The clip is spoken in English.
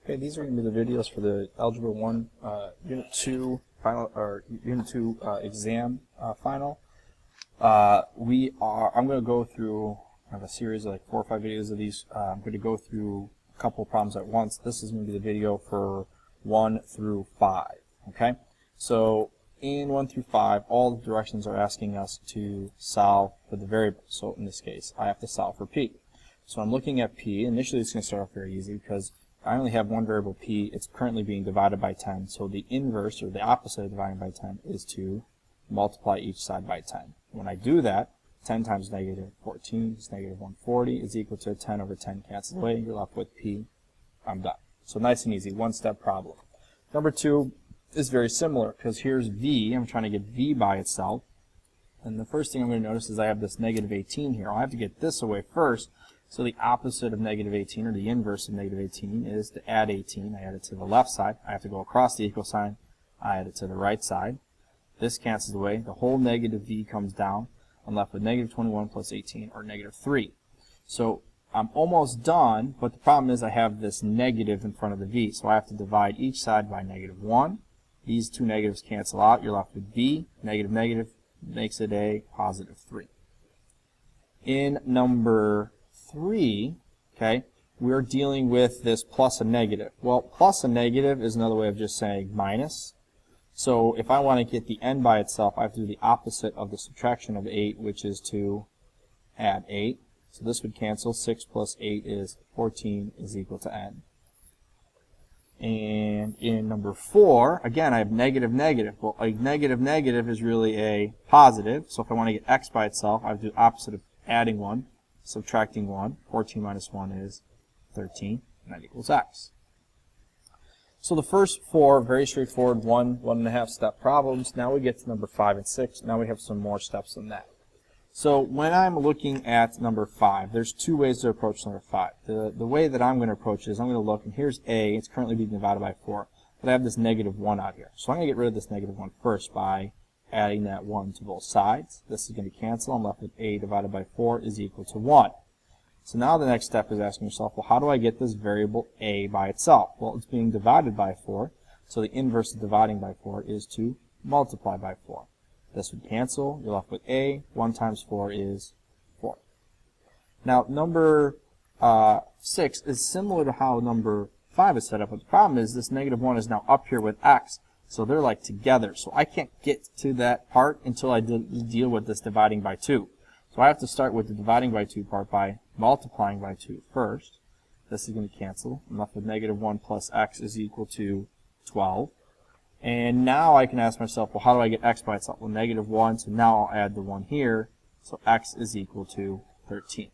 Okay, these are going to be the videos for the Algebra 1 Unit 2 final or Unit 2 exam final. I'm going to go through a series of like 4 or 5 videos of these. I'm going to go through a couple of problems at once. This is going to be the video for 1 through 5. Okay, so in 1 through 5, all the directions are asking us to solve for the variable. So in this case, I have to solve for p. So I'm looking at p. Initially, it's going to start off very easy because I only have one variable p. It's currently being divided by 10. So the inverse, or the opposite of dividing by 10, is to multiply each side by 10. When I do that, 10 times negative 14 is negative 140 is equal to 10 over 10 cancels away. You're left with p. I'm done. So nice and easy, one-step problem. Number 2 is very similar because here's v. I'm trying to get v by itself. And the first thing I'm going to notice is I have this negative 18 here. I'll have to get this away first. So the opposite of negative 18, or the inverse of negative 18, is to add 18. I add it to the left side. I have to go across the equal sign. I add it to the right side. This cancels away. The whole negative v comes down. I'm left with negative 21 plus 18, or negative 3. So I'm almost done, but the problem is I have this negative in front of the v. So I have to divide each side by negative 1. These two negatives cancel out. You're left with v. Negative, negative makes it a positive 3. In number 3, okay, we're dealing with this plus and negative. Well, plus and negative is another way of just saying minus. So if I want to get the n by itself, I have to do the opposite of the subtraction of 8, which is to add 8. So this would cancel. 6 plus 8 is 14 is equal to n. And in number 4, again, I have negative, negative. Well, a negative, negative is really a positive. So if I want to get x by itself, I have to do the opposite of adding 1. Subtracting 1, 14 minus 1 is 13, and that equals x. So the first 4, very straightforward, 1.5 step problems. Now we get to number 5 and 6. Now we have some more steps than that. So when I'm looking at number 5, there's 2 ways to approach number 5. The way that I'm going to approach it is I'm going to look, and here's a, it's currently being divided by 4, but I have this negative 1 out here. So I'm going to get rid of this negative 1 first by adding that 1 to both sides. This is going to cancel. I'm left with a divided by 4 is equal to 1. So now the next step is asking yourself, well, how do I get this variable a by itself? Well, it's being divided by 4, so the inverse of dividing by 4 is to multiply by 4. This would cancel. You're left with a. 1 times 4 is 4. Now, number 6 is similar to how number 5 is set up, but the problem is this negative 1 is now up here with x. So they're like together. So I can't get to that part until I deal with this dividing by 2. So I have to start with the dividing by 2 part by multiplying by 2 first. This is going to cancel. I'm left with negative 1 plus x is equal to 12. And now I can ask myself, well, how do I get x by itself? Well, negative 1, so now I'll add the 1 here. So x is equal to 13.